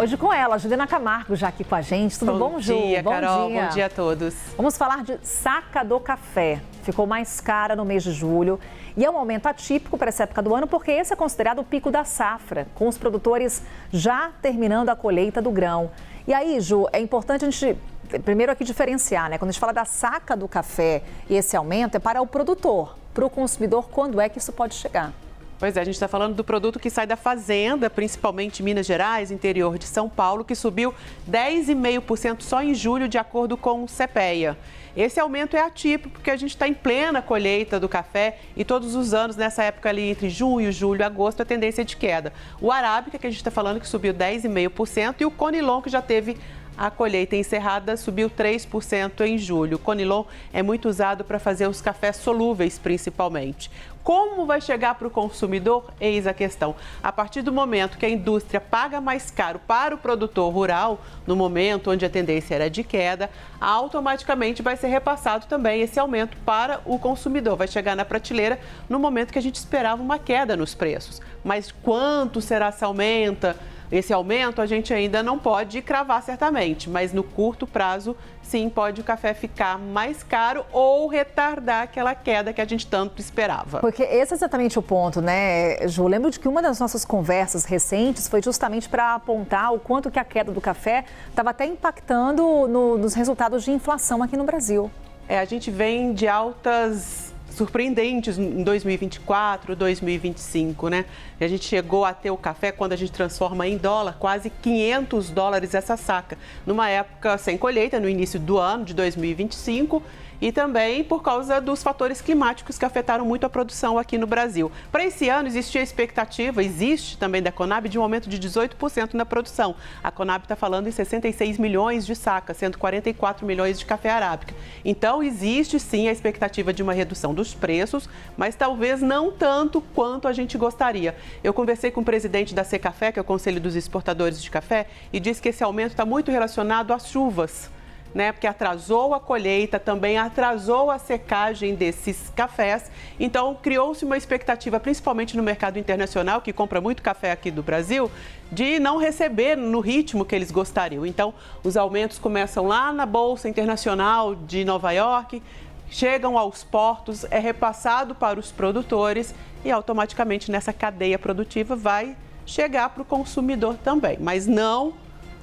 Hoje com ela, Juliana Camargo, já aqui com a gente. Tudo bom, Ju? Bom dia, Carol. Bom dia. Bom dia a todos. Vamos falar de saca do café. Ficou mais cara no mês de julho e é um aumento atípico para essa época do ano porque esse é considerado o pico da safra, com os produtores já terminando a colheita do grão. E aí, Ju, é importante a gente primeiro aqui diferenciar, né? Quando a gente fala da saca do café e esse aumento é para o produtor, para o consumidor, quando é que isso pode chegar? Pois é, a gente está falando do produto que sai da fazenda, principalmente Minas Gerais, interior de São Paulo, que subiu 10,5% só em julho, de acordo com o CPEA. Esse aumento é atípico porque a gente está em plena colheita do café e todos os anos, nessa época ali, entre junho, julho, agosto, a tendência é de queda. O arábica, que a gente está falando, que subiu 10,5%, e o conilon, que já teve a colheita encerrada, subiu 3% em julho. O conilon é muito usado para fazer os cafés solúveis, principalmente. Como vai chegar para o consumidor? Eis a questão. A partir do momento que a indústria paga mais caro para o produtor rural, no momento onde a tendência era de queda, automaticamente vai ser repassado também esse aumento para o consumidor. Vai chegar na prateleira no momento que a gente esperava uma queda nos preços. Mas quanto será se aumenta? Esse aumento a gente ainda não pode cravar certamente, mas no curto prazo, sim, pode o café ficar mais caro ou retardar aquela queda que a gente tanto esperava. Porque esse é exatamente o ponto, né, Ju? Lembro de que uma das nossas conversas recentes foi justamente para apontar o quanto que a queda do café estava até impactando nos resultados de inflação aqui no Brasil. A gente vem de altas surpreendentes em 2024, 2025, né? E a gente chegou a ter o café, quando a gente transforma em dólar, quase $500 essa saca, numa época sem colheita, no início do ano de 2025, e também por causa dos fatores climáticos que afetaram muito a produção aqui no Brasil. Para esse ano, existe também da Conab, de um aumento de 18% na produção. A Conab está falando em 66 milhões de sacas, sendo 44 milhões de café arábica. Então, existe sim a expectativa de uma redução dos preços, mas talvez não tanto quanto a gente gostaria. Eu conversei com o presidente da Secafé, que é o Conselho dos Exportadores de Café, e disse que esse aumento está muito relacionado às chuvas, né? Porque atrasou a colheita, também atrasou a secagem desses cafés. Então, criou-se uma expectativa, principalmente no mercado internacional, que compra muito café aqui do Brasil, de não receber no ritmo que eles gostariam. Então, os aumentos começam lá na Bolsa Internacional de Nova York, chegam aos portos, é repassado para os produtores e automaticamente nessa cadeia produtiva vai chegar para o consumidor também, mas não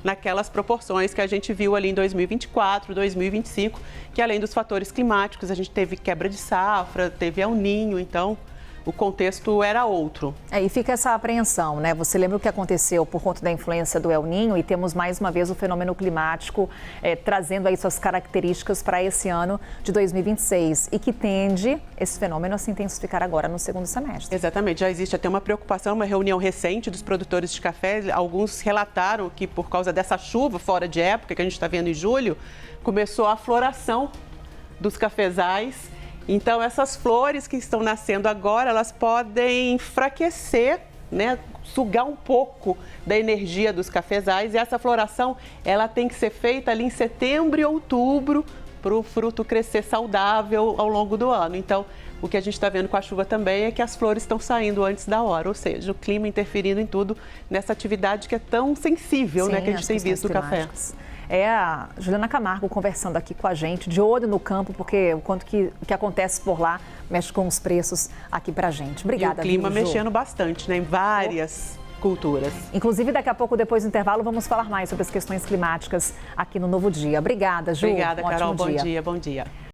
naquelas proporções que a gente viu ali em 2024, 2025, que além dos fatores climáticos, a gente teve quebra de safra, teve El Niño, então o contexto era outro. E fica essa apreensão, né? Você lembra o que aconteceu por conta da influência do El Niño e temos mais uma vez o fenômeno climático trazendo aí suas características para esse ano de 2026 e que tende esse fenômeno a se intensificar agora no segundo semestre. Exatamente, já existe até uma preocupação, uma reunião recente dos produtores de café, alguns relataram que por causa dessa chuva fora de época que a gente está vendo em julho, começou a floração dos cafezais. Então, essas flores que estão nascendo agora, elas podem enfraquecer, né? Sugar um pouco da energia dos cafezais. E essa floração, ela tem que ser feita ali em setembro e outubro para o fruto crescer saudável ao longo do ano. Então, o que a gente está vendo com a chuva também é que as flores estão saindo antes da hora, ou seja, o clima interferindo em tudo nessa atividade que é tão sensível, né, que a gente tem visto no café. É a Juliana Camargo conversando aqui com a gente, de olho no campo, porque o quanto que acontece por lá mexe com os preços aqui pra gente. Obrigada, e o clima viu, Ju? mexendo bastante, né, em várias culturas. Inclusive, daqui a pouco, depois do intervalo, vamos falar mais sobre as questões climáticas aqui no Novo Dia. Obrigada, Ju. Obrigada, Carol. Bom dia. Bom dia.